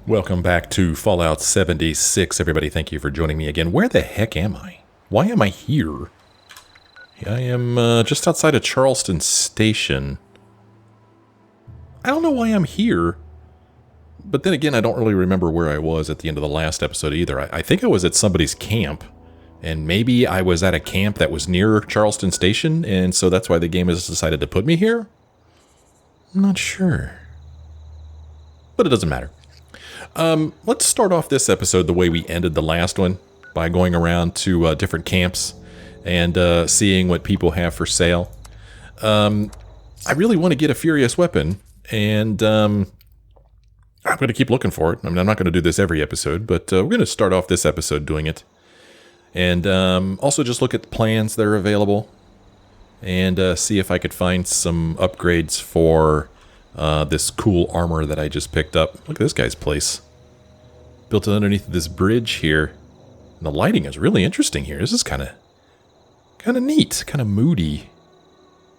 Welcome back to Fallout 76, everybody. Thank you for joining me again. Where the heck am I? Why am I here? I am just outside of Charleston Station. I don't know why I'm here, but then again, I don't really remember where I was at the end of the last episode either. I think I was at somebody's camp, and maybe I was at a camp that was near Charleston Station, and so that's why the game has decided to put me here? I'm not sure. But it doesn't matter. Let's start off this episode the way we ended the last one, by going around to different camps and seeing what people have for sale. I really want to get a Furious Weapon, and I'm going to keep looking for it. I mean, I'm not going to do this every episode, but we're going to start off this episode doing it. And also just look at the plans that are available, and see if I could find some upgrades for this cool armor that I just picked up. Look at this guy's place. Built underneath this bridge here. And the lighting is really interesting here. This is kind of neat, kind of moody.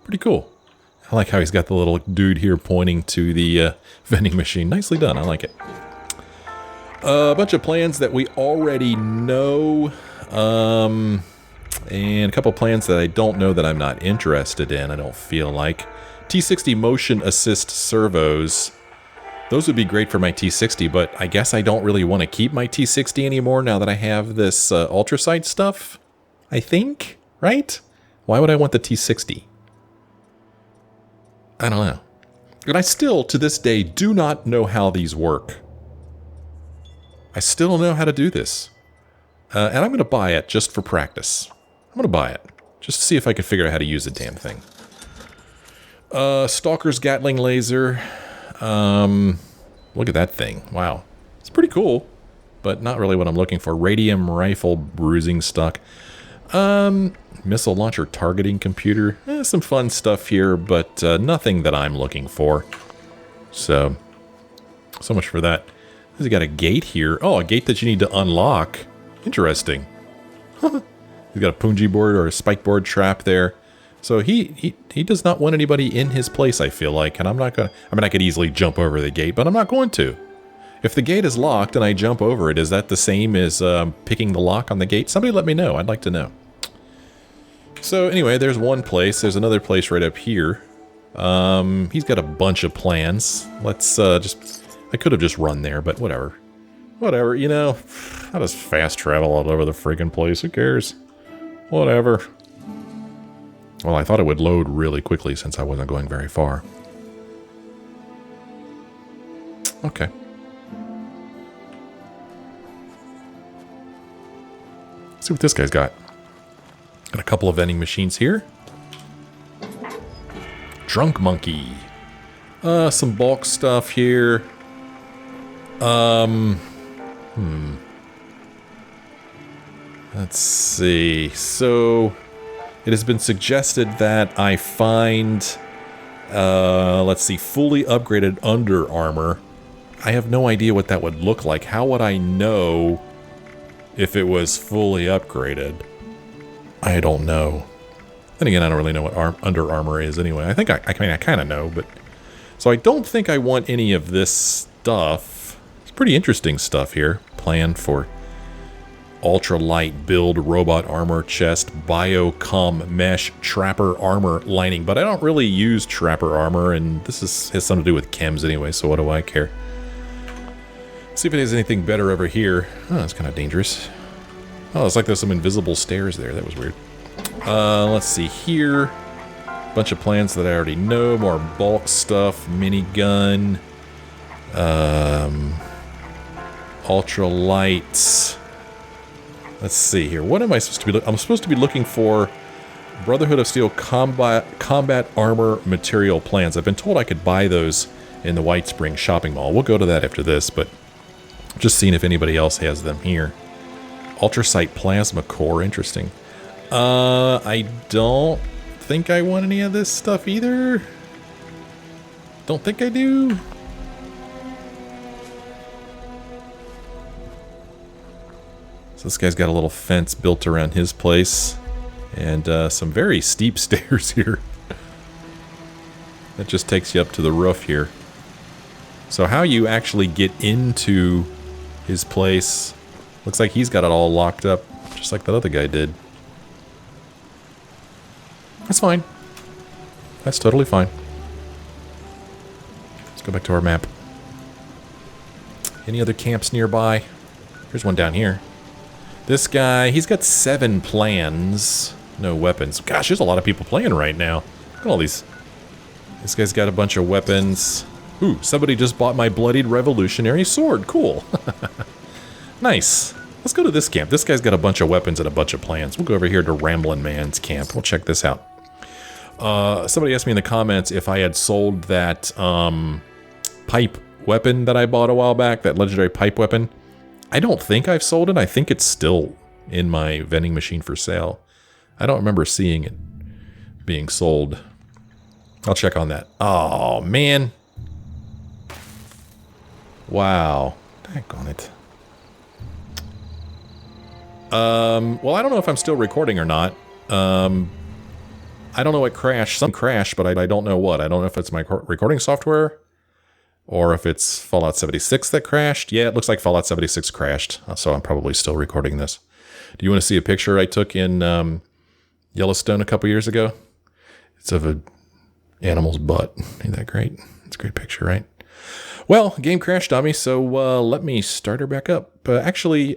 Pretty cool. I like how he's got the little dude here pointing to the vending machine. Nicely done. I like it. A bunch of plans that we already know. And a couple plans that I don't know that I'm not interested in. I don't feel like. T60 motion assist servos. Those would be great for my T60, but I guess I don't really want to keep my T60 anymore now that I have this ultrasight stuff. I think, right? Why would I want the T60? I don't know. And I still, to this day, do not know how these work. I still don't know how to do this. And I'm going to buy it just for practice. I'm going to buy it. Just to see if I can figure out how to use the damn thing. Stalker's Gatling laser. Look at that thing. Wow. It's pretty cool, but not really what I'm looking for. Radium rifle bruising stock. Missile launcher targeting computer. Some fun stuff here, but nothing that I'm looking for. So much for that. He's got a gate here. Oh, a gate that you need to unlock. Interesting. He's got a punji board or a spike board trap there. So he does not want anybody in his place, I feel like, and I'm not gonna. I mean, I could easily jump over the gate, but I'm not going to. If the gate is locked and I jump over it, is that the same as picking the lock on the gate? Somebody let me know. I'd like to know. So anyway, there's one place. There's another place right up here. He's got a bunch of plans. Let's just. I could have just run there, but whatever. Whatever. You know, I'll just fast travel all over the freaking place. Who cares? Whatever. Well, I thought it would load really quickly since I wasn't going very far. Okay. Let's see what this guy's got. Got a couple of vending machines here. Drunk Monkey. Some bulk stuff here. Let's see. So it has been suggested that I find, let's see, fully upgraded under armor. I have no idea what that would look like. How would I know if it was fully upgraded? I don't know. Then again, I don't really know what under armor is anyway. I kind of know, but... So I don't think I want any of this stuff. It's pretty interesting stuff here. Plan for... ultralight build robot armor chest biocom mesh trapper armor lining, but I don't really use trapper armor, and this has something to do with chems anyway, so what do I care? See if it has anything better over here. Oh, that's kind of dangerous. Oh, it's like there's some invisible stairs there. That was weird. Let's see here. Bunch of plans that I already know. More bulk stuff. Minigun. Ultralights. Let's see here. What am I supposed to be I'm supposed to be looking for Brotherhood of Steel combat armor material plans. I've been told I could buy those in the White Spring shopping mall. We'll go to that after this, but just seeing if anybody else has them here. Ultrasight plasma core, interesting. I don't think I want any of this stuff either. Don't think I do. This guy's got a little fence built around his place, and some very steep stairs here. That just takes you up to the roof here. So how you actually get into his place, looks like he's got it all locked up, just like that other guy did. That's fine. That's totally fine. Let's go back to our map. Any other camps nearby? There's one down here. This guy, he's got 7 plans. No weapons. Gosh, there's a lot of people playing right now. Look at all these. This guy's got a bunch of weapons. Ooh, somebody just bought my bloodied revolutionary sword. Cool. Nice. Let's go to this camp. This guy's got a bunch of weapons and a bunch of plans. We'll go over here to Ramblin' Man's camp. We'll check this out. Somebody asked me in the comments if I had sold that pipe weapon that I bought a while back, that legendary pipe weapon. I don't think I've sold it. I think it's still in my vending machine for sale. I don't remember seeing it being sold. I'll check on that. Oh, man. Wow. Daggone it. Well, I don't know if I'm still recording or not. I don't know what crashed. Something crashed, but I don't know what. I don't know if it's my recording software or if it's Fallout 76 that crashed. Yeah, it looks like Fallout 76 crashed, so I'm probably still recording this. Do you want to see a picture I took in Yellowstone a couple years ago? It's of an animal's butt. Ain't that great? It's a great picture, right? Well, game crashed on me, so let me start her back up. Actually,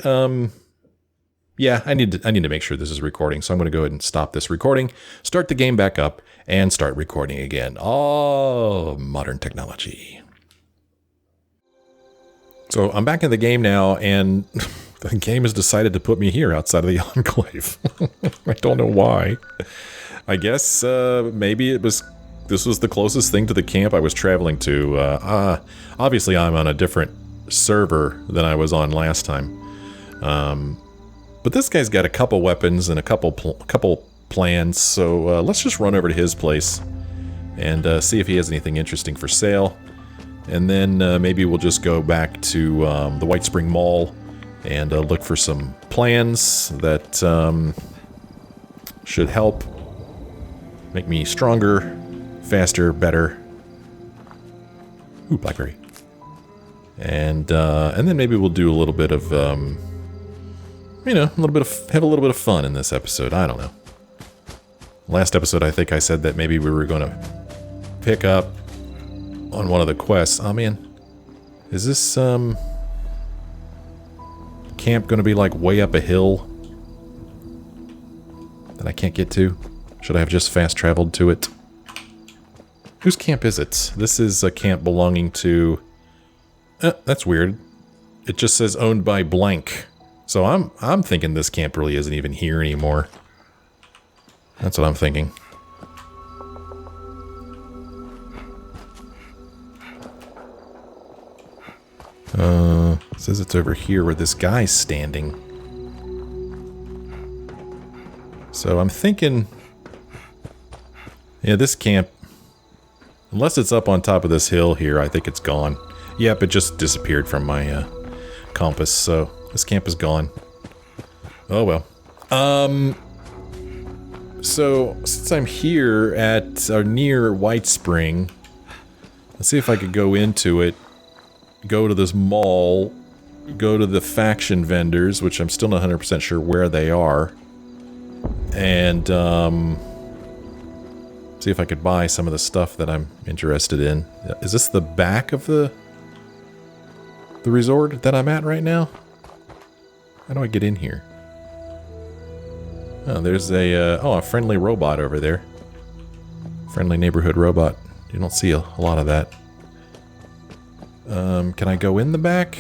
yeah, I need to make sure this is recording, so I'm going to go ahead and stop this recording, start the game back up, and start recording again. Oh, modern technology. So I'm back in the game now, and the game has decided to put me here outside of the Enclave. I don't know why. I guess maybe this was the closest thing to the camp I was traveling to. Obviously, I'm on a different server than I was on last time. But this guy's got a couple weapons and a couple plans, so let's just run over to his place and see if he has anything interesting for sale. And then maybe we'll just go back to the Whitestone Mall and look for some plans that should help make me stronger, faster, better. Ooh, blackberry. And then maybe we'll do a little bit of, you know, have a little bit of fun in this episode. I don't know. Last episode, I think I said that maybe we were going to pick up on one of the quests. Oh man, is this camp going to be like way up a hill that I can't get to? Should I have just fast traveled to it? Whose camp is it? This is a camp belonging to... that's weird. It just says owned by blank. So I'm thinking this camp really isn't even here anymore. That's what I'm thinking. It says it's over here where this guy's standing. So I'm thinking... yeah, this camp... unless it's up on top of this hill here, I think it's gone. Yep, it just disappeared from my compass, so this camp is gone. Oh well. So, since I'm here at, or near Whitespring, let's see if I could go into it, go to this mall, go to the faction vendors, which I'm still not 100% sure where they are, and, see if I could buy some of the stuff that I'm interested in. Is this the back of the resort that I'm at right now? How do I get in here? Oh, there's a friendly robot over there. Friendly neighborhood robot. You don't see a lot of that. Can I go in the back?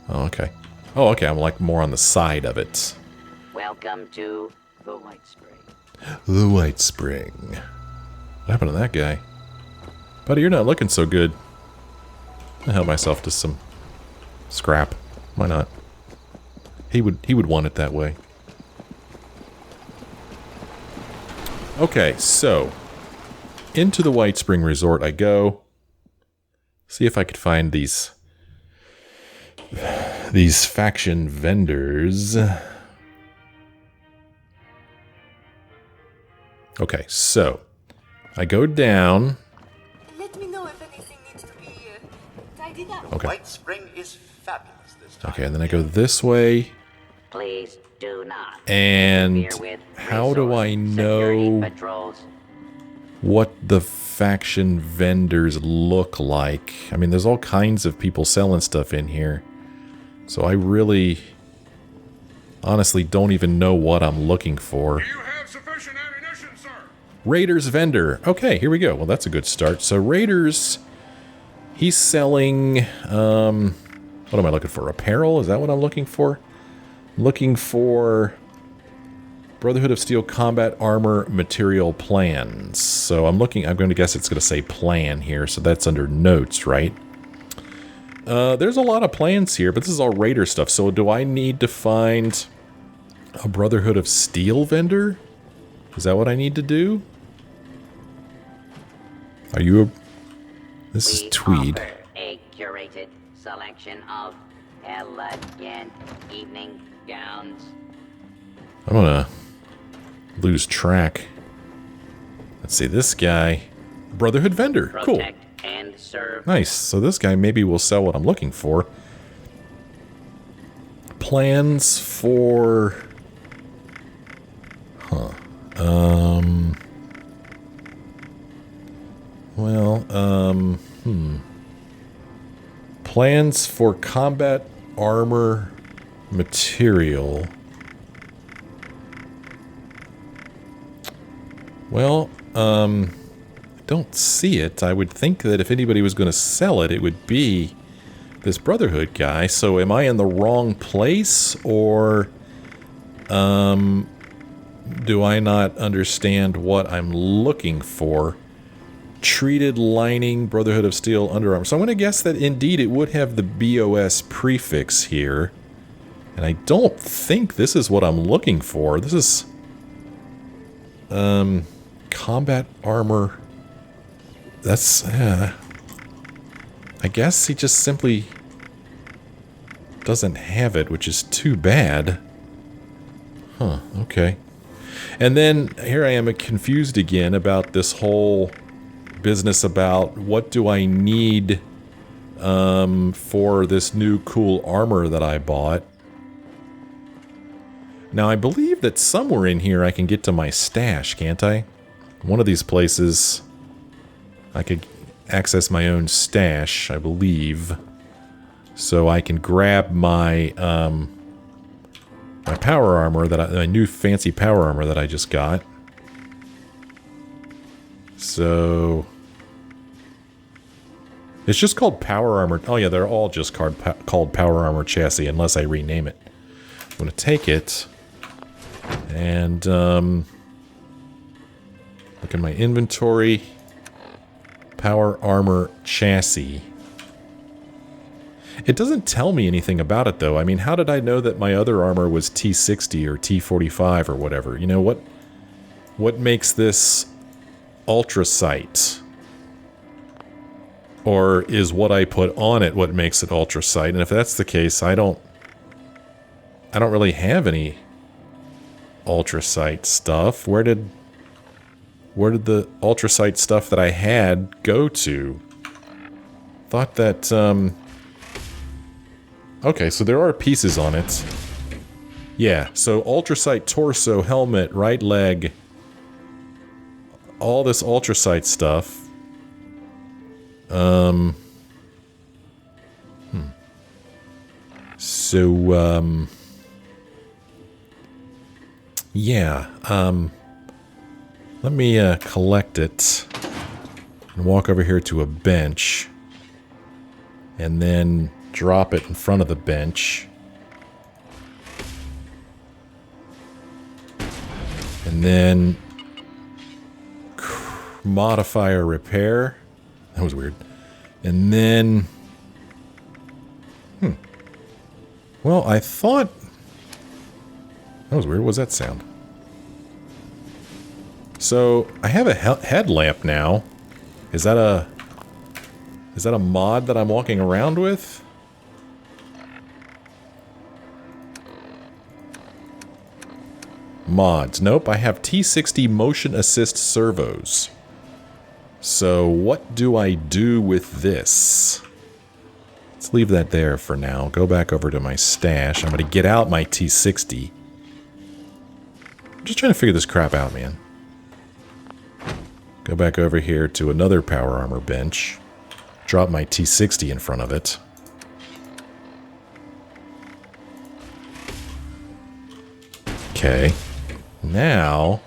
Oh, okay. Oh, okay, I'm like more on the side of it. Welcome to the Whitespring. The Whitespring. What happened to that guy? Buddy, you're not looking so good. I'll help myself to some scrap. Why not? He would want it that way. Okay, so into the Whitespring Resort I go. See if I could find these faction vendors. Okay, so I go down. Let me know if anything needs to be tidied up. Okay. White Spring is fabulous this time. Okay, and then I go this way. Please do not. And interfere with how do I resource security know patrols. what the faction vendors look like? I mean, there's all kinds of people selling stuff in here. So I really, honestly, don't even know what I'm looking for. Do you have sufficient ammunition, sir? Raiders vendor. Okay, here we go. Well, that's a good start. So Raiders, he's selling, what am I looking for? Apparel? Is that what I'm looking for? Looking for Brotherhood of Steel combat armor material plans. So I'm going to guess it's going to say plan here. So that's under notes, right? There's a lot of plans here, but this is all Raider stuff. So do I need to find a Brotherhood of Steel vendor? Is that what I need to do? Are you a... This is We Tweed. offer a curated selection of elegant evening gowns. I'm gonna lose track. Let's see, this guy... Brotherhood vendor. Cool. Protect and serve. Nice. So this guy maybe will sell what I'm looking for. Plans for... Huh. Plans for combat armor material. Well, I don't see it. I would think that if anybody was going to sell it, it would be this Brotherhood guy. So am I in the wrong place, or do I not understand what I'm looking for? Treated lining, Brotherhood of Steel underarm. So I'm going to guess that indeed it would have the BOS prefix here. And I don't think this is what I'm looking for. This is combat armor. That's I guess he just simply doesn't have it, which is too bad. Huh, okay. And then here I am confused again about this whole business about what do I need for this new cool armor that I bought. Now I believe that somewhere in here I can get to my stash, can't I? One of these places I could access my own stash, I believe. So I can grab my my power armor my new fancy power armor that I just got. So it's just called power armor. Oh yeah, they're all just called power armor chassis unless I rename it. I'm gonna take it and look in my inventory. Power armor chassis. It doesn't tell me anything about it though. I mean, how did I know that my other armor was T60 or T45 or whatever? You know, what makes this ultrasight? Or is what I put on it what makes it ultrasight? And if that's the case, I don't really have any ultrasight stuff. Where did the ultrasight stuff that I had go to? Thought that okay, so there are pieces on it. Yeah, so ultrasight torso, helmet, right leg, all this ultrasight stuff. So, yeah, let me collect it and walk over here to a bench and then drop it in front of the bench. And then modifier repair. That was weird. And then... Well, I thought... That was weird. What was that sound? So, I have a headlamp now. Is that a mod that I'm walking around with? Mods. Nope, I have T60 motion assist servos. So what do I do with this? Let's leave that there for now. Go back over to my stash. I'm going to get out my T60. I'm just trying to figure this crap out, man. Go back over here to another power armor bench. Drop my T60 in front of it. Okay. Now...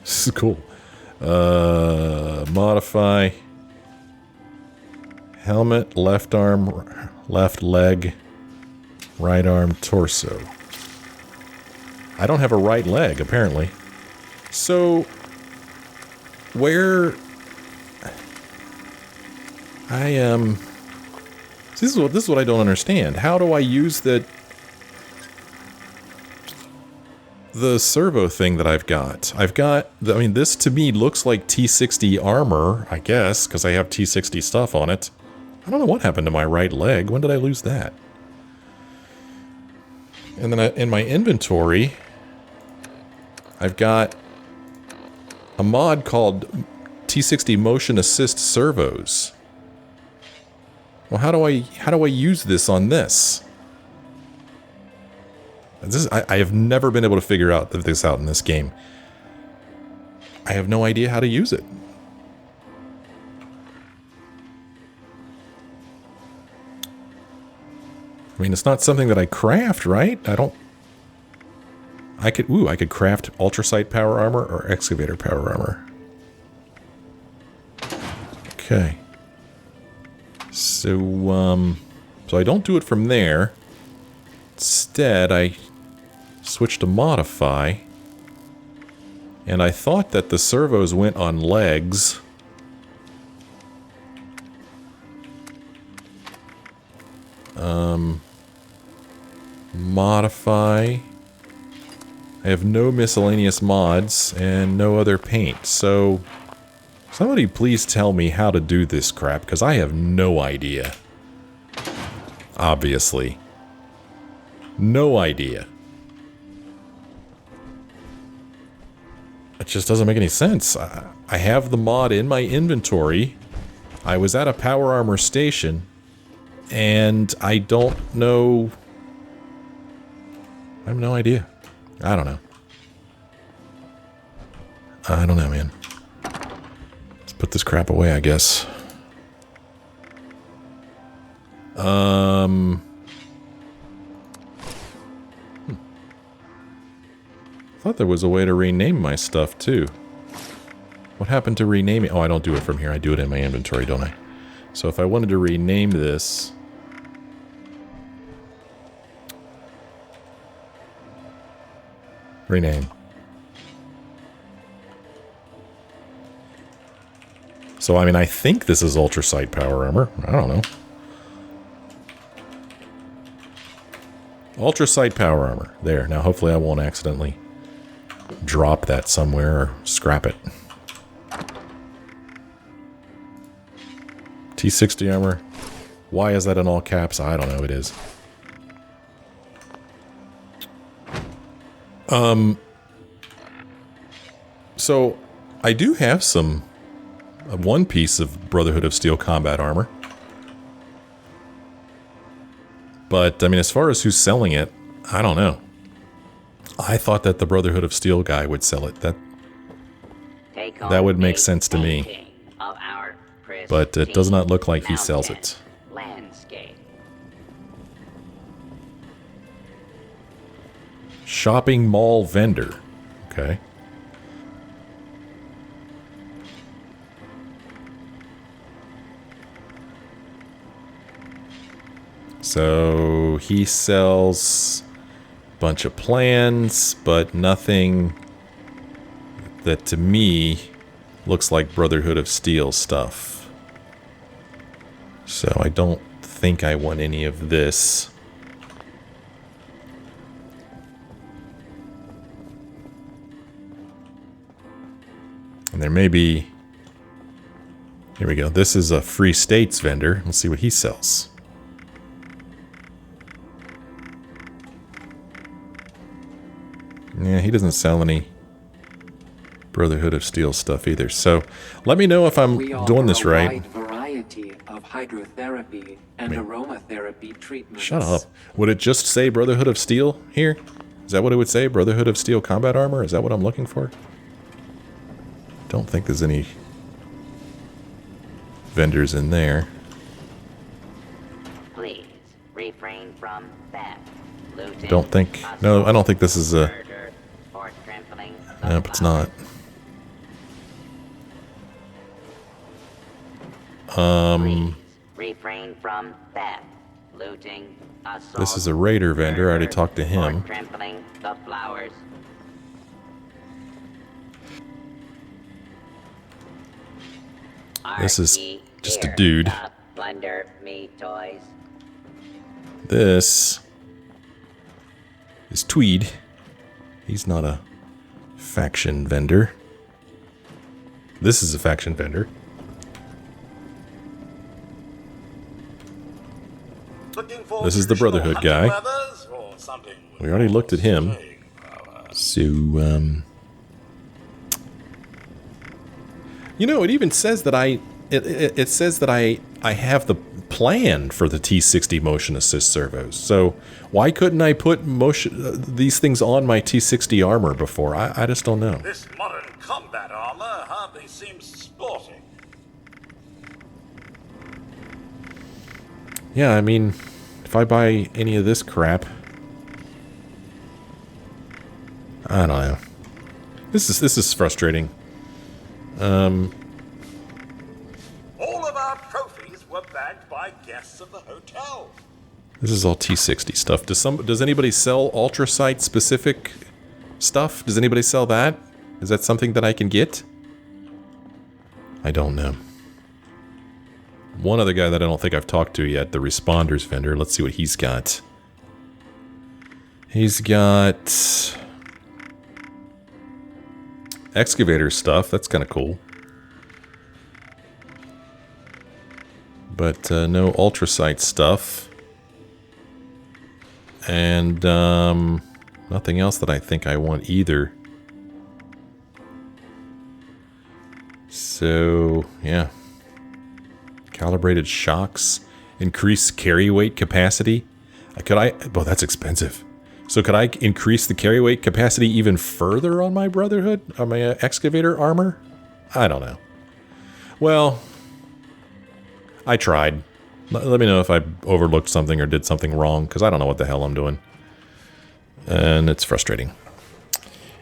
This is cool. Modify. Helmet, left arm, left leg, right arm, torso. I don't have a right leg, apparently. So, where... This is what I don't understand. How do I use the servo thing that I've got? I mean, this to me looks like T60 armor, I guess, because I have T60 stuff on it. I don't know what happened to my right leg. When did I lose that? And then in my inventory, I've got a mod called T60 Motion Assist Servos. Well, how do I use this on this? I have never been able to figure this out in this game. I have no idea how to use it. I mean, it's not something that I craft, right? I could craft ultrasight power armor or excavator power armor. Okay. So I don't do it from there. Instead, I switch to modify. And I thought that the servos went on legs. Modify. I have no miscellaneous mods and no other paint, so somebody please tell me how to do this crap, because I have no idea. Obviously. No idea. It just doesn't make any sense. I have the mod in my inventory. I was at a power armor station, and I don't know... I have no idea. I don't know. I don't know, man. Let's put this crap away, I guess. Thought there was a way to rename my stuff, too. What happened to renaming? Oh, I don't do it from here. I do it in my inventory, don't I? So if I wanted to rename this... Rename. So, I mean, I think this is ultrasight power armor. I don't know. Ultrasight power armor. There. Now, hopefully I won't accidentally drop that somewhere or scrap it. T60 armor. Why is that in all caps? I don't know. It is. So, I do have one piece of Brotherhood of Steel combat armor. But, I mean, as far as who's selling it, I don't know. I thought that the Brotherhood of Steel guy would sell it. That would make sense to me. But it does not look like he sells it. Shopping mall vendor. Okay. So he sells a bunch of plans, but nothing that to me looks like Brotherhood of Steel stuff. So I don't think I want any of this. And there may be... Here we go. This is a Free States vendor. Let's see what he sells. Yeah, he doesn't sell any Brotherhood of Steel stuff either. So let me know if I'm doing this right. We offer a wide variety of hydrotherapy and aromatherapy treatments. Shut up. Would it just say Brotherhood of Steel here? Is that what it would say? Brotherhood of Steel combat armor? Is that what I'm looking for? Don't think there's any vendors in there. Please refrain from theft, looting, Don't think. No, I don't think this is a. murder, or trampling the Nope, it's not. Please refrain from theft, looting, assault. This is a raider vendor. I already talked to Or him. trampling the flowers. This is RT just a here, dude. the Plunder me toys. This is Tweed. He's not a faction vendor. This is a faction vendor. Looking for This is the traditional Brotherhood hunting guy. leathers or something We already looked at him. staying power? So, you know, it even says that it says that I have the plan for the T60 motion assist servos. So why couldn't I put these things on my T60 armor before? I just don't know. This modern combat armor hardly seems sporting. Yeah, I mean, if I buy any of this crap, I don't know. This is frustrating. All of our trophies were bagged by guests of the hotel. This is all T60 stuff. Does anybody sell ultrasight specific stuff? Does anybody sell that? Is that something that I can get? I don't know. One other guy that I don't think I've talked to yet, the Responders vendor. Let's see what he's got. He's got excavator stuff. That's kind of cool. But no ultrasight stuff. And nothing else that I think I want either. So, yeah. Calibrated shocks. Increase carry weight capacity. Oh, that's expensive. So could I increase the carry weight capacity even further on my Brotherhood? On my excavator armor? I don't know. Well, I tried. Let me know if I overlooked something or did something wrong, because I don't know what the hell I'm doing. And it's frustrating.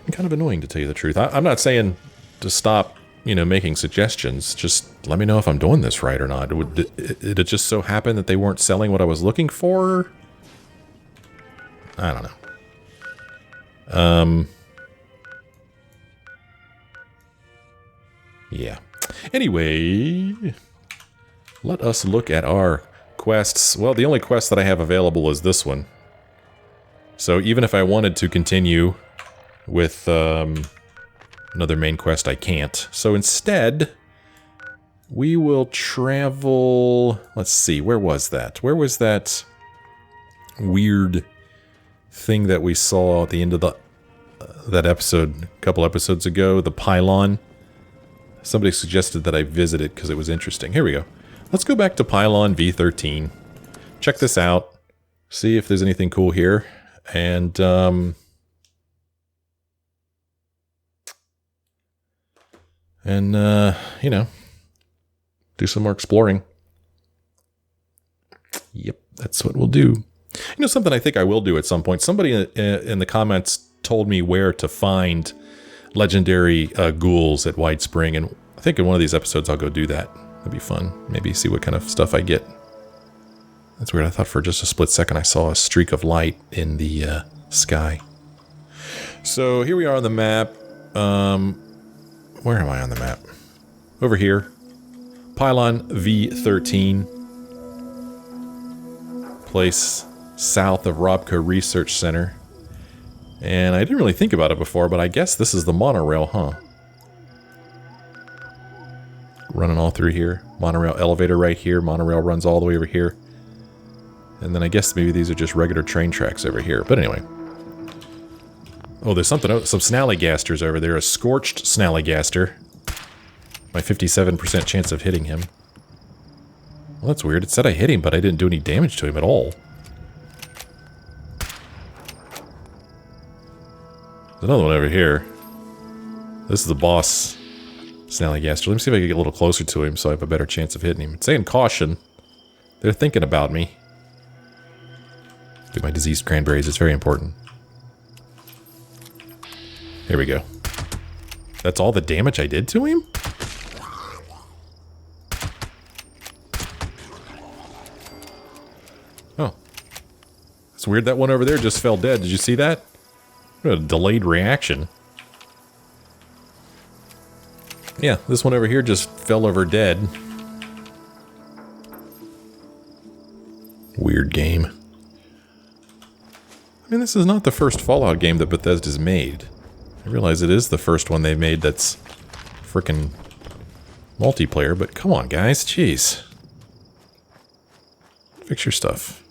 And kind of annoying, to tell you the truth. I'm not saying to stop, making suggestions. Just let me know if I'm doing this right or not. Did it just so happen that they weren't selling what I was looking for? I don't know. Yeah. Anyway, let us look at our quests. Well, the only quest that I have available is this one. So even if I wanted to continue with another main quest, I can't. So instead, we will travel... Let's see, where was that? Where was that weird thing that we saw at the end of that episode, a couple episodes ago? The Pylon. Somebody suggested that I visit it because it was interesting. Here we go. Let's go back to Pylon V-13. Check this out. See if there's anything cool here. And, do some more exploring. Yep, that's what we'll do. Something I think I will do at some point. Somebody in the comments told me where to find legendary ghouls at White Spring, and I think in one of these episodes I'll go do that. That'd be fun. Maybe see what kind of stuff I get. That's weird. I thought for just a split second I saw a streak of light in the sky. So here we are on the map. Where am I on the map? Over here. Pylon V-13. Place south of Robco Research Center. And I didn't really think about it before, but I guess this is the monorail, huh? Running all through here. Monorail elevator right here. Monorail runs all the way over here. And then I guess maybe these are just regular train tracks over here. But anyway. Oh, there's something else. Some Snallygasters over there. A Scorched Snallygaster. My 57% chance of hitting him. Well, that's weird. It said I hit him, but I didn't do any damage to him at all. There's another one over here. This is the boss Snallygaster. Let me see if I can get a little closer to him so I have a better chance of hitting him. It's saying caution. They're thinking about me. Do my diseased cranberries. It's very important. Here we go. That's all the damage I did to him? Oh. It's weird that one over there just fell dead. Did you see that? What a delayed reaction. Yeah, this one over here just fell over dead. Weird game. I mean, this is not the first Fallout game that Bethesda's made. I realize it is the first one they made that's frickin' multiplayer, but come on, guys, jeez. Fix your stuff.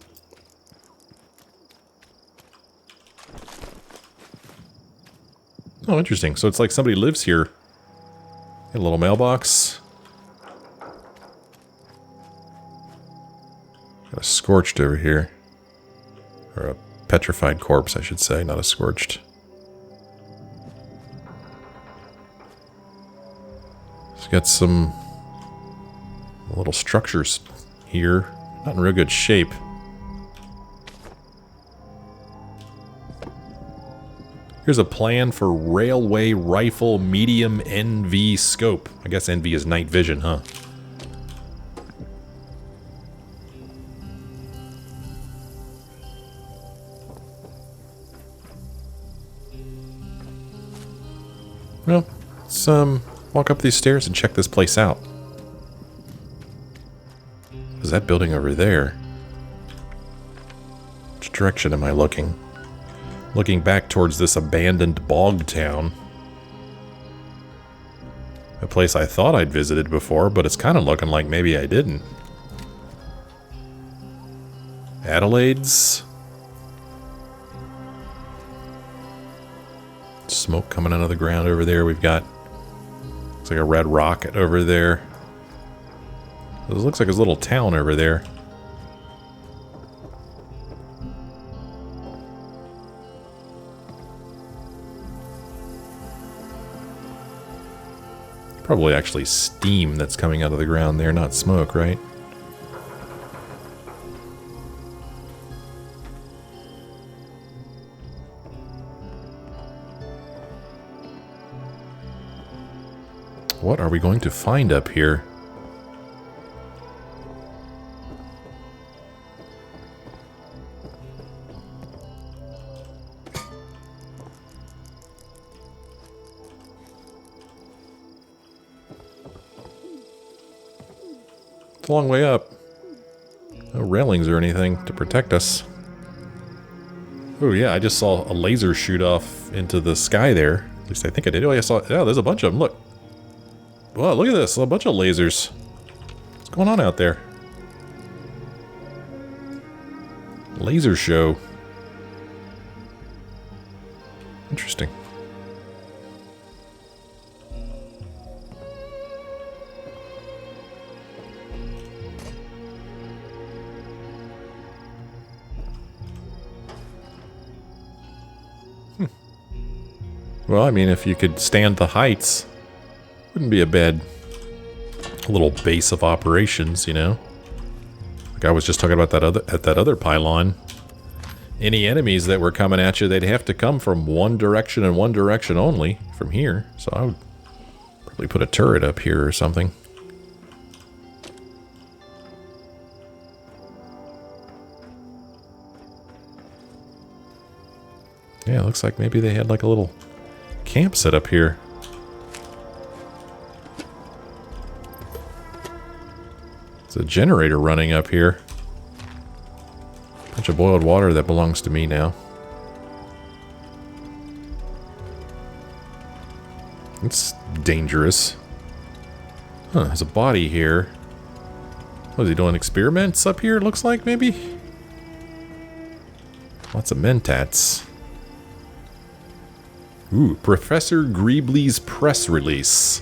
Oh, interesting. So it's like somebody lives here. Got a little mailbox. Got a scorched over here. Or a petrified corpse, I should say, not a scorched. It's got some little structures here. Not in real good shape. Here's a plan for railway rifle medium NV scope. I guess NV is night vision, huh? Well, let's walk up these stairs and check this place out. What is that building over there? Which direction am I looking? Looking back towards this abandoned bog town. A place I thought I'd visited before, but it's kind of looking like maybe I didn't. Adelaide's. Smoke coming out of the ground over there. We've got, looks like a red rocket over there. It looks like a little town over there. Probably actually steam that's coming out of the ground there, not smoke, right? What are we going to find up here? It's a long way up. No railings or anything to protect us. Oh yeah, I just saw a laser shoot off into the sky there. At least I think I did. Oh, I saw. Yeah, there's a bunch of them. Look. Wow, look at this. A bunch of lasers. What's going on out there? Laser show. Interesting. Well, I mean, if you could stand the heights, wouldn't be a bad little base of operations, you know? Like I was just talking about that other pylon. Any enemies that were coming at you, they'd have to come from one direction and one direction only, from here. So I would probably put a turret up here or something. Yeah, it looks like maybe they had like a little camp set up here. There's a generator running up here. Bunch of boiled water that belongs to me now. It's dangerous. Huh, there's a body here. What is he doing? Experiments up here, it looks like, maybe? Lots of mentats. Ooh, Professor Greebley's press release.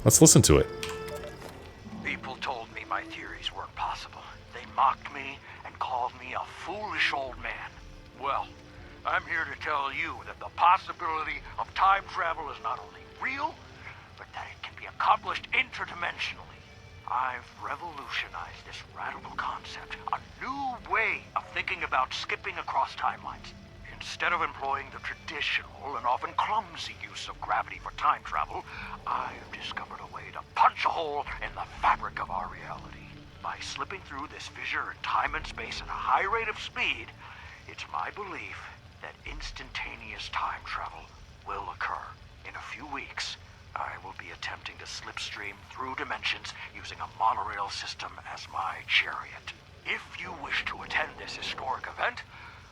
Let's listen to it. People told me my theories weren't possible. They mocked me and called me a foolish old man. Well, I'm here to tell you that the possibility of time travel is not only real, but that it can be accomplished interdimensionally. I've revolutionized this radical concept, a new way of thinking about skipping across timelines. Instead of employing the traditional and often clumsy use of gravity for time travel, I've discovered a way to punch a hole in the fabric of our reality. By slipping through this fissure in time and space at a high rate of speed, it's my belief that instantaneous time travel will occur. In a few weeks, I will be attempting to slipstream through dimensions using a monorail system as my chariot. If you wish to attend this historic event,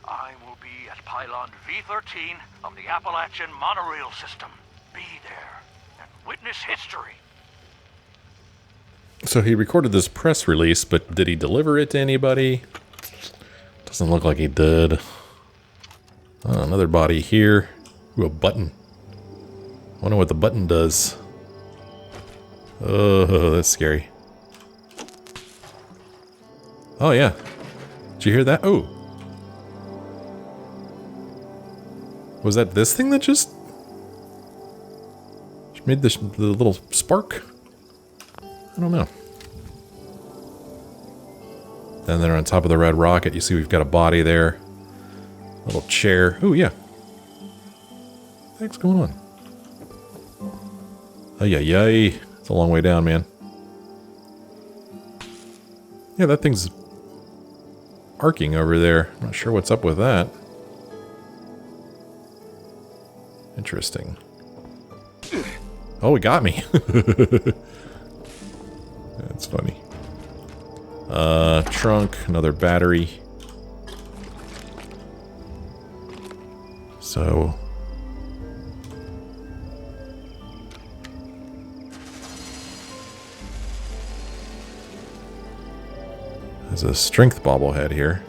I will be at Pylon V-13 of the Appalachian monorail system. Be there and witness history. So he recorded this press release, but did he deliver it to anybody? Doesn't look like he did. Oh, another body here. Ooh, a button. Wonder what the button does. Oh, that's scary. Oh, yeah. Did you hear that? Oh. Was that this thing that just made the little spark? I don't know. Then they're on top of the red rocket. You see we've got a body there. A little chair. Oh, yeah. What the heck's going on? Ay, ay, ay. It's a long way down, man. Yeah, that thing's arcing over there. I'm not sure what's up with that. Interesting. Oh, it got me. That's funny. Trunk, another battery. So... there's a strength bobblehead here.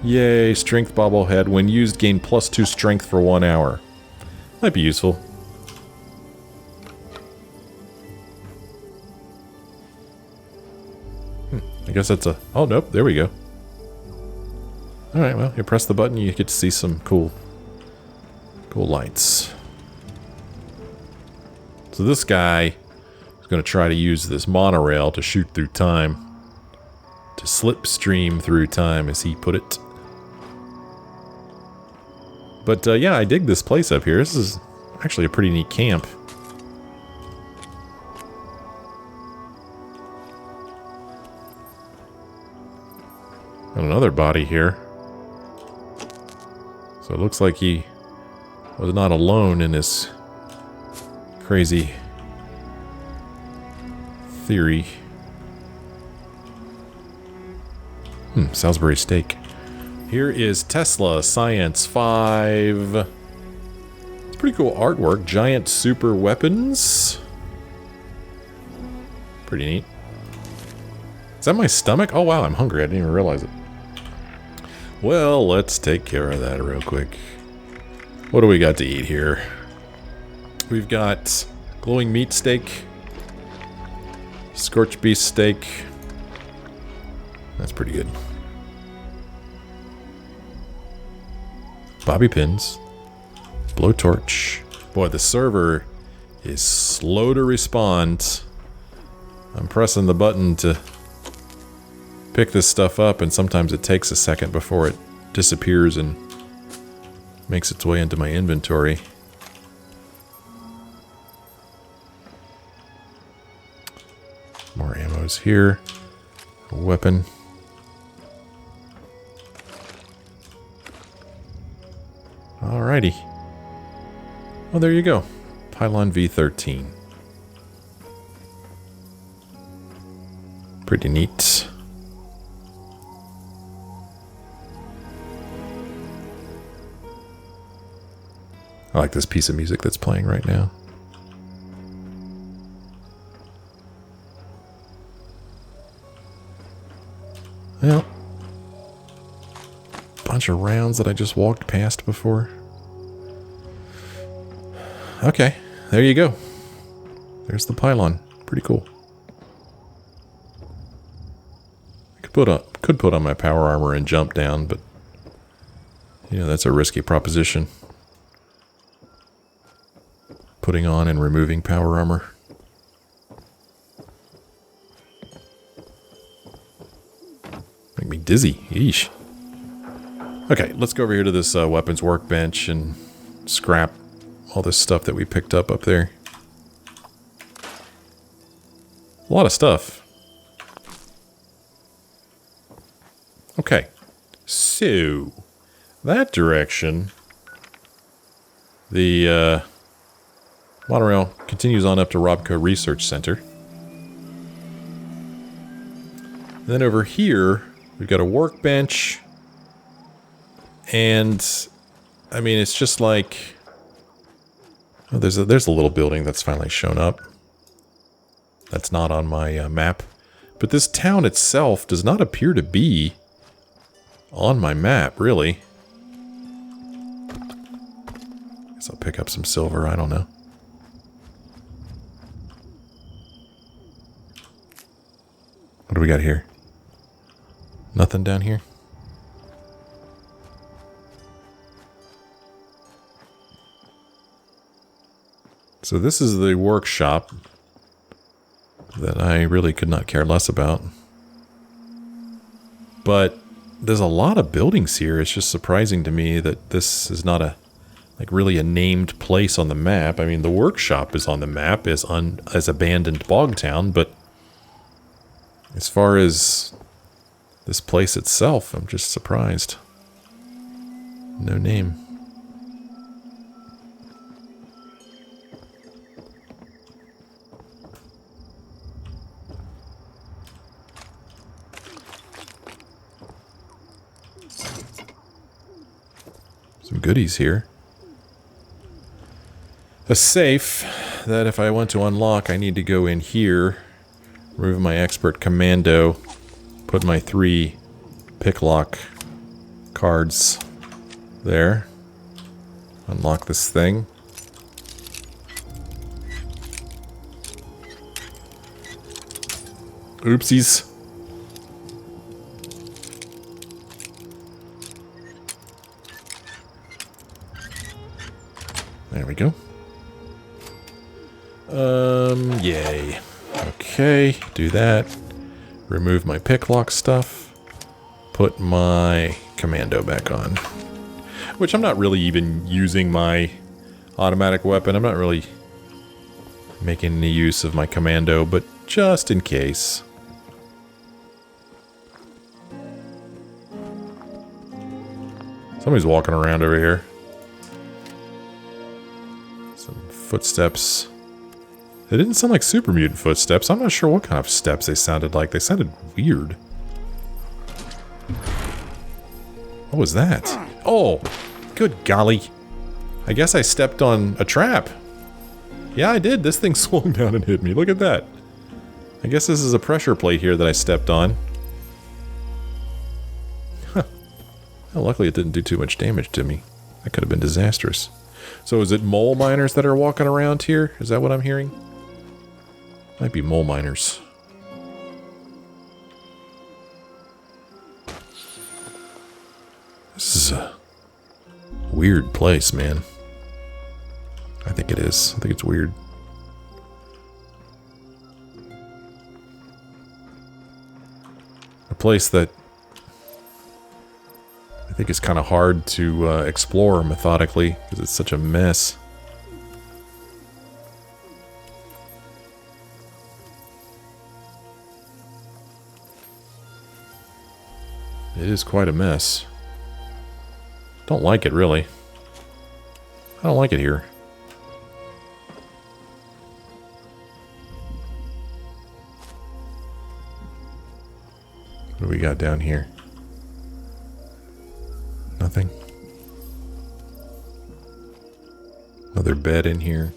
Yay, strength bobblehead. When used, gain +2 strength for 1 hour. Might be useful. I guess that's a... oh, nope, there we go. Alright, well, you press the button, you get to see some cool lights. So this guy is going to try to use this monorail to shoot through time. To slipstream through time, as he put it. But, yeah, I dig this place up here. This is actually a pretty neat camp. Got another body here. So it looks like he was not alone in his crazy theory. Salisbury steak. Here is Tesla Science 5. It's pretty cool artwork. Giant super weapons. Pretty neat. Is that my stomach? Oh wow, I'm hungry. I didn't even realize it. Well, let's take care of that real quick. What do we got to eat here? We've got glowing meat steak. Scorched beef steak. That's pretty good. Bobby pins. Blowtorch. Boy, the server is slow to respond. I'm pressing the button to pick this stuff up, and sometimes it takes a second before it disappears and makes its way into my inventory. More ammo's here. A weapon. Alrighty. Well, there you go. Pylon V-13. Pretty neat. I like this piece of music that's playing right now. Well, bunch of rounds that I just walked past before. Okay, there you go. There's the pylon. Pretty cool. I could put on my power armor and jump down, but you know, that's a risky proposition. Putting on and removing power armor. Make me dizzy. Yeesh. Okay, let's go over here to this weapons workbench and scrap all this stuff that we picked up there. A lot of stuff. Okay. So, that direction, the monorail continues on up to Robco Research Center. And then over here, we've got a workbench. And, I mean, it's just like... Oh, there's a little building that's finally shown up. That's not on my map. But this town itself does not appear to be on my map, really. Guess I'll pick up some silver, I don't know. What do we got here? Nothing down here? So this is the workshop that I really could not care less about. But there's a lot of buildings here. It's just surprising to me that this is not really a named place on the map. I mean, the workshop is on the map as Abandoned Bog Town, but as far as this place itself, I'm just surprised. No name. Some goodies here. A safe that if I want to unlock, I need to go in here, remove my expert commando, put my 3 pick lock cards there, unlock this thing. Oopsies. There we go. Yay. Okay, do that. Remove my picklock stuff. Put my commando back on. Which I'm not really even using my automatic weapon. I'm not really making any use of my commando, but just in case. Somebody's walking around over here. Footsteps. They didn't sound like super mutant footsteps. I'm not sure what kind of steps they sounded like. They sounded weird. What was that? Oh, good golly. I guess I stepped on a trap. Yeah, I did. This thing swung down and hit me. Look at that. I guess this is a pressure plate here that I stepped on. Huh. Well, luckily it didn't do too much damage to me. That could have been disastrous. So is it mole miners that are walking around here? Is that what I'm hearing? Might be mole miners. This is a weird place, man. I think it is. I think it's weird. A place that I think it's kind of hard to explore methodically because it's such a mess. It is quite a mess. Don't like it, really. I don't like it here. What do we got down here? Nothing. Another bed in here.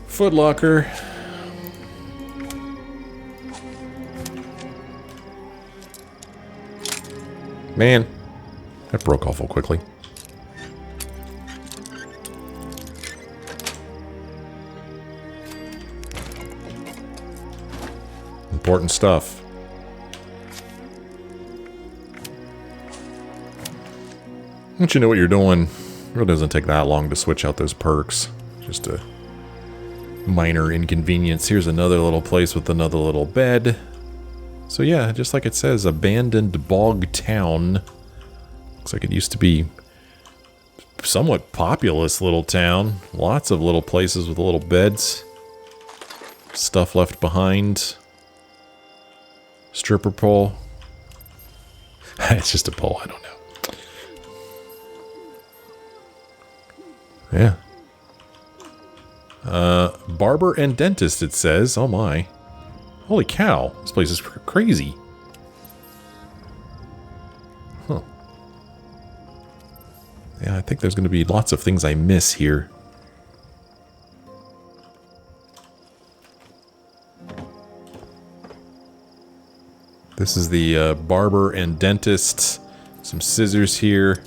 Foot locker. Man, that broke awful quickly. Important stuff. Once you know what you're doing, it really doesn't take that long to switch out those perks. Just a minor inconvenience. Here's another little place with another little bed. So yeah, just like it says, Abandoned Bog Town. Looks like it used to be a somewhat populous little town. Lots of little places with little beds. Stuff left behind. Stripper pole. It's just a pole, I don't know. Yeah. Barber and Dentist, it says. Oh my. Holy cow. This place is crazy. Huh. Yeah, I think there's going to be lots of things I miss here. This is the Barber and Dentist. Some scissors here.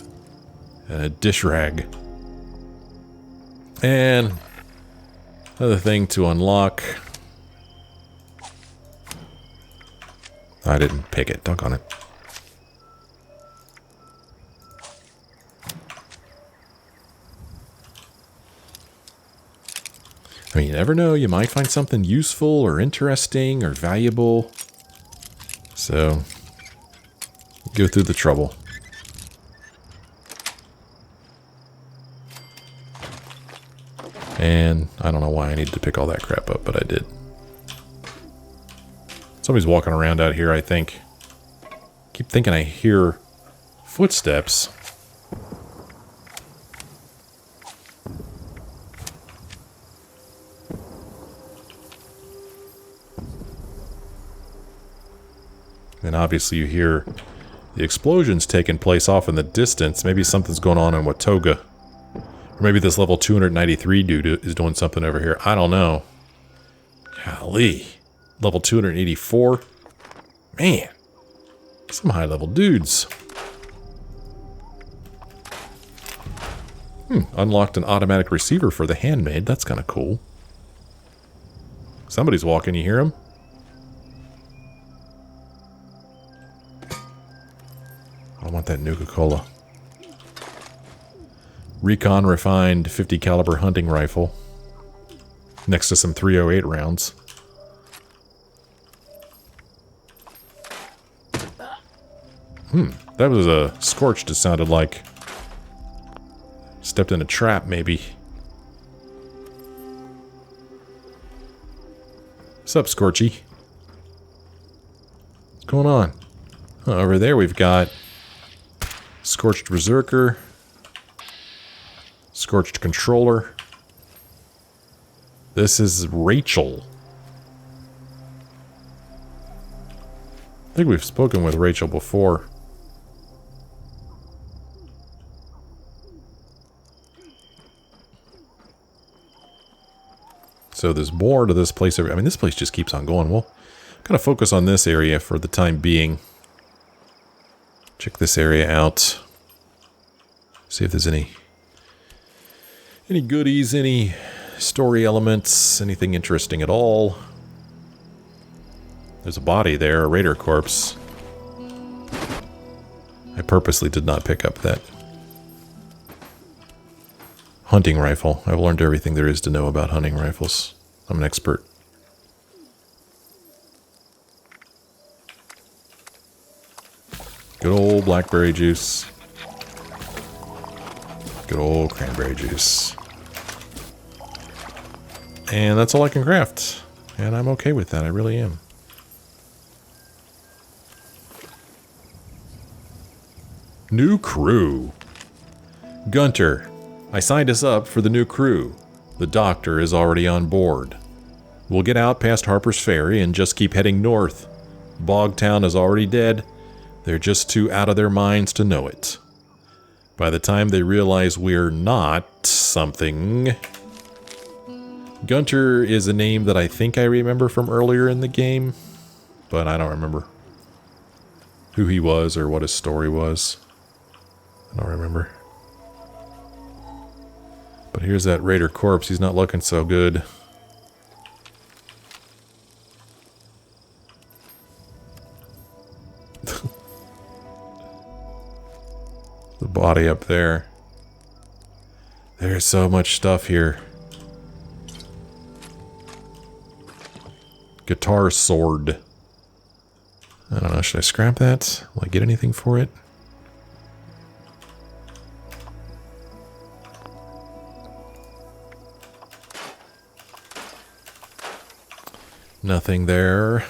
And a dish rag. And another thing to unlock. I didn't pick it. Dunk on it. I mean, you never know. You might find something useful or interesting or valuable. So, go through the trouble. And I don't know why I needed to pick all that crap up, but I did. Somebody's walking around out here, I think. Keep thinking I hear footsteps. And obviously you hear the explosions taking place off in the distance. Maybe something's going on in Watoga. Or maybe this level 293 dude is doing something over here. I don't know. Golly. Level 284. Man. Some high level dudes. Unlocked an automatic receiver for the handmaid. That's kind of cool. Somebody's walking. You hear him? I want that Nuka-Cola. Recon refined 50 caliber hunting rifle. Next to some 308 rounds. That was a Scorched, it sounded like. Stepped in a trap, maybe. What's up, Scorchy? What's going on? Over there we've got Scorched Berserker. Scorched Controller. This is Rachel. I think we've spoken with Rachel before. So there's more to this place. I mean, this place just keeps on going. We'll kind of focus on this area for the time being. Check this area out. See if there's any goodies, any story elements, anything interesting at all. There's a body there, a raider corpse. I purposely did not pick up that hunting rifle. I've learned everything there is to know about hunting rifles. I'm an expert. Good old blackberry juice. Good old cranberry juice. And that's all I can craft. And I'm okay with that. I really am. New crew. Gunter, I signed us up for the new crew. The doctor is already on board. We'll get out past Harper's Ferry and just keep heading north. Bog Town is already dead. They're just too out of their minds to know it. By the time they realize we're not something... Gunter is a name that I think I remember from earlier in the game, but I don't remember. who he was or what his story was. I don't remember. But here's that raider corpse. He's not looking so good. The body up there. There's so much stuff here. Guitar sword. I don't know, should I scrap that? Will I get anything for it? Nothing there.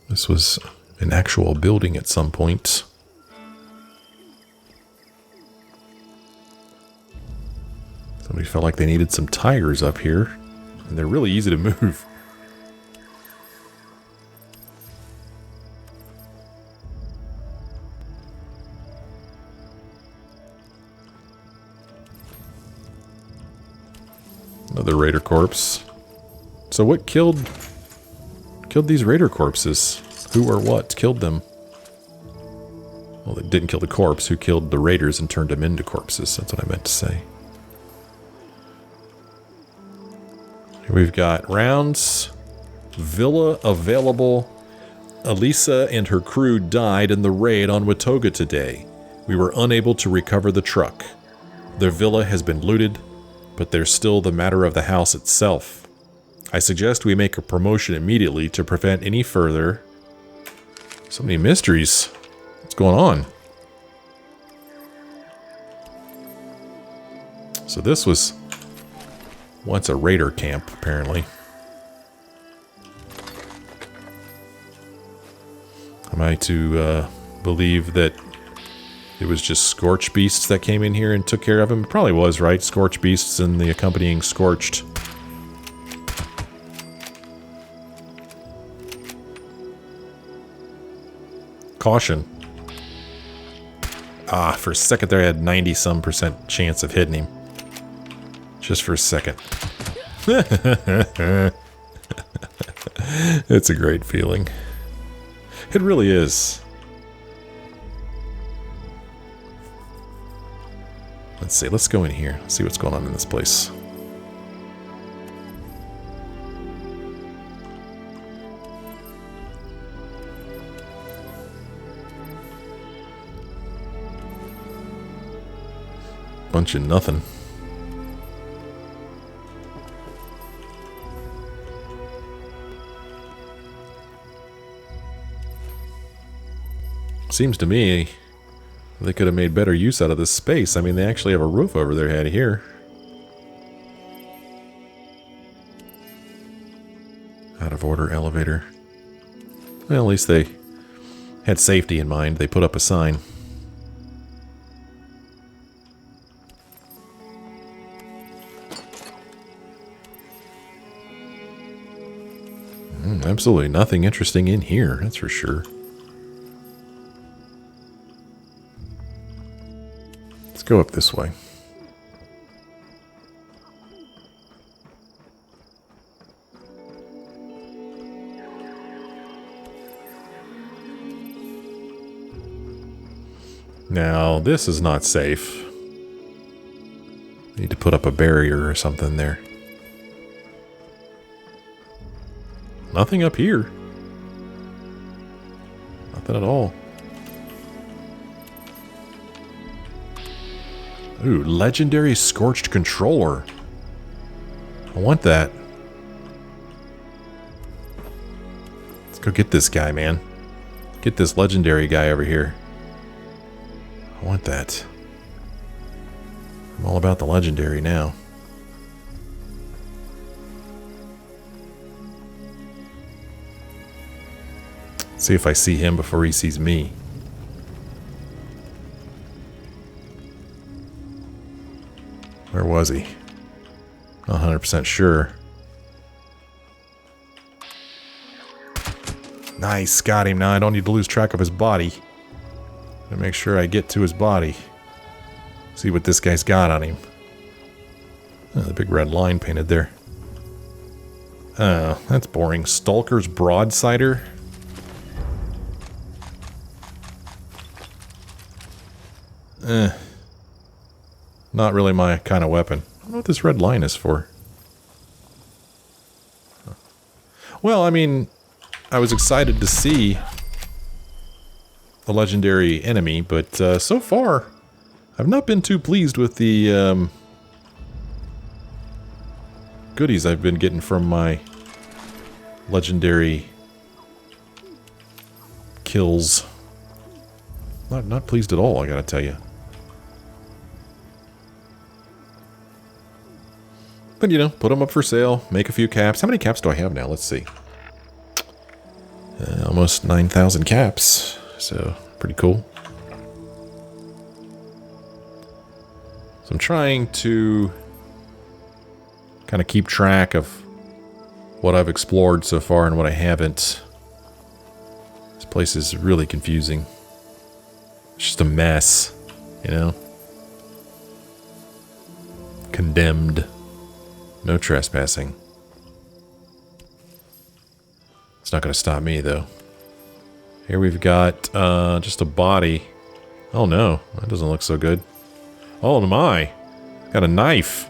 This was an actual building at some point. Somebody felt like they needed some tires up here, and they're really easy to move. Another raider corpse. So what killed these raider corpses? Who or what killed them? Well, it didn't kill the corpse. Who killed the raiders and turned them into corpses? That's what I meant to say. Here we've got rounds. Villa available. Elisa and her crew died in the raid on Watoga today. We were unable to recover the truck. Their villa has been looted, but there's still the matter of the house itself. I suggest we make a promotion immediately to prevent any further... So many mysteries. What's going on? So this was once a raider camp, apparently. Am I to believe that it was just Scorched Beasts that came in here and took care of him? It probably was, right? Scorched Beasts and the accompanying Scorched. Caution. Ah, for a second there I had 90-some% chance of hitting him. Just for a second. It's a great feeling. It really is. Let's see, let's go in here. See what's going on in this place. Bunch of nothing. Seems to me they could have made better use out of this space. I mean, they actually have a roof over their head here. Out of order elevator. Well, at least they had safety in mind. They put up a sign. Absolutely nothing interesting in here, that's for sure. Let's go up this way. Now, this is not safe. Need to put up a barrier or something there. Nothing up here. Nothing at all. Ooh, legendary Scorched controller. I want that. Let's go get this guy, man. Get this legendary guy over here. I want that. I'm all about the legendary now. See if I see him before he sees me. Where was he? Not 100% sure. Nice, got him. Now I don't need to lose track of his body. Gotta make sure I get to his body. See what this guy's got on him. Oh, the big red line painted there. Oh, that's boring. Stalker's Broadsider? Not really my kind of weapon. I don't know what this red line is for. Well, I mean, I was excited to see a legendary enemy, but so far, I've not been too pleased with the goodies I've been getting from my legendary kills. Not pleased at all, I gotta tell you. But, you know, put them up for sale, make a few caps. How many caps do I have now? Let's see. Almost 9,000 caps, so pretty cool. So I'm trying to kind of keep track of what I've explored so far and what I haven't. This place is really confusing. It's just a mess, you know? Condemned. No trespassing. It's not going to stop me, though. Here we've got just a body. Oh, no. That doesn't look so good. Oh, my. Got a knife.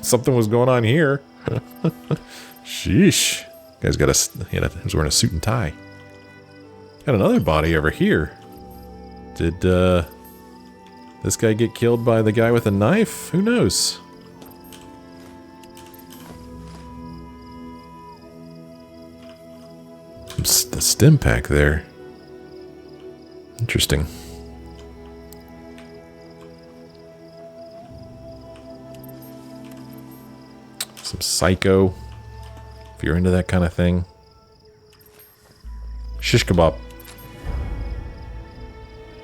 Something was going on here. Sheesh. Guy's got he's wearing a suit and tie. Got another body over here. Did this guy get killed by the guy with a knife? Who knows? The stim pack there. Interesting. Some psycho. If you're into that kind of thing. Shish kebab.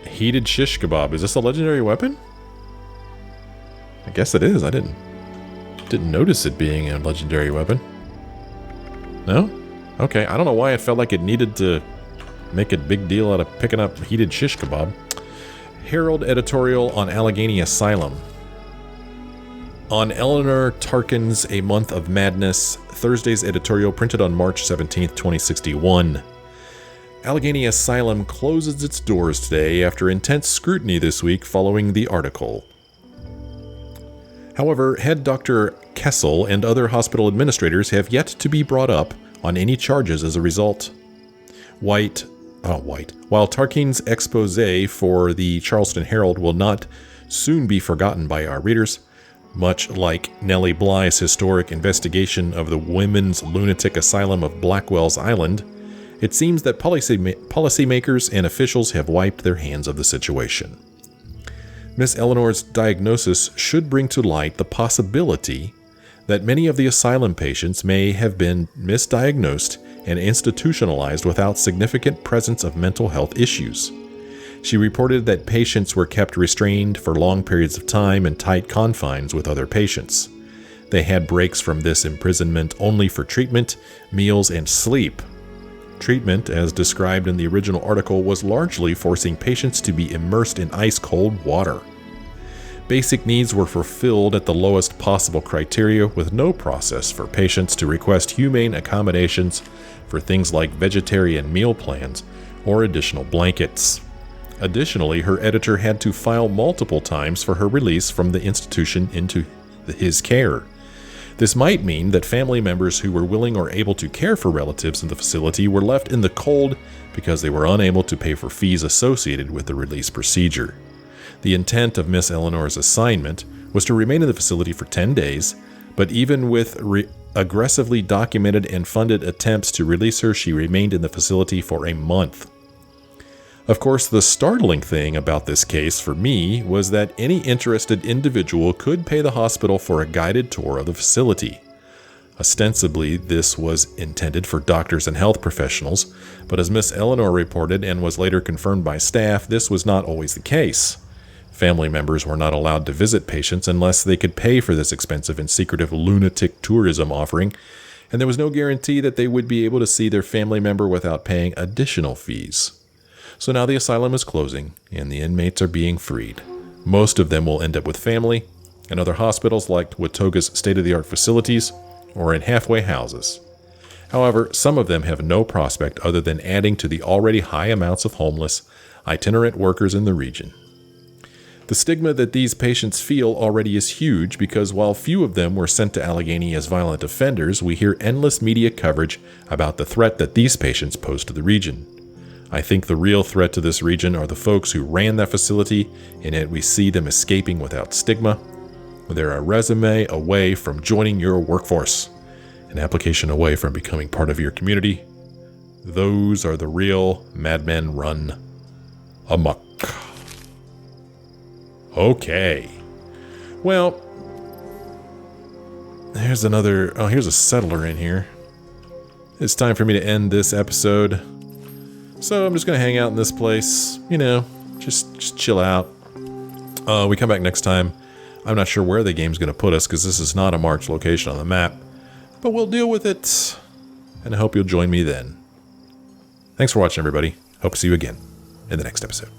Heated shish kebab. Is this a legendary weapon? I guess it is. I didn't notice it being a legendary weapon. No? Okay, I don't know why it felt like it needed to make a big deal out of picking up heated shish kebab. Herald editorial on Allegheny Asylum. On Eleanor Tarkin's A Month of Madness, Thursday's editorial printed on March 17th, 2061. Allegheny Asylum closes its doors today after intense scrutiny this week following the article. However, head Dr. Kessel and other hospital administrators have yet to be brought up on any charges as a result. While Tarkin's expose for the Charleston Herald will not soon be forgotten by our readers, much like Nellie Bly's historic investigation of the women's lunatic asylum of Blackwell's Island, it seems that policymakers and officials have wiped their hands of the situation. Miss Eleanor's diagnosis should bring to light the possibility that many of the asylum patients may have been misdiagnosed and institutionalized without significant presence of mental health issues. She reported that patients were kept restrained for long periods of time in tight confines with other patients. They had breaks from this imprisonment only for treatment, meals, and sleep. Treatment, as described in the original article, was largely forcing patients to be immersed in ice-cold water. Basic needs were fulfilled at the lowest possible criteria, with no process for patients to request humane accommodations for things like vegetarian meal plans or additional blankets. Additionally, her editor had to file multiple times for her release from the institution into his care. This might mean that family members who were willing or able to care for relatives in the facility were left in the cold because they were unable to pay for fees associated with the release procedure. The intent of Miss Eleanor's assignment was to remain in the facility for 10 days, but even with aggressively documented and funded attempts to release her, she remained in the facility for a month. Of course, the startling thing about this case for me was that any interested individual could pay the hospital for a guided tour of the facility. Ostensibly, this was intended for doctors and health professionals, but as Miss Eleanor reported and was later confirmed by staff, this was not always the case. Family members were not allowed to visit patients unless they could pay for this expensive and secretive lunatic tourism offering, and there was no guarantee that they would be able to see their family member without paying additional fees. So now the asylum is closing, and the inmates are being freed. Most of them will end up with family, and other hospitals like Watoga's state-of-the-art facilities, or in halfway houses. However, some of them have no prospect other than adding to the already high amounts of homeless, itinerant workers in the region. The stigma that these patients feel already is huge because while few of them were sent to Allegheny as violent offenders, we hear endless media coverage about the threat that these patients pose to the region. I think the real threat to this region are the folks who ran that facility, and yet we see them escaping without stigma. They're a resume away from joining your workforce, an application away from becoming part of your community. Those are the real madmen run amok. Okay. Well, here's a settler in here. It's time for me to end this episode. So I'm just going to hang out in this place, just chill out. We come back next time. I'm not sure where the game's going to put us because this is not a marked location on the map, but we'll deal with it, and I hope you'll join me then. Thanks for watching, everybody. Hope to see you again in the next episode.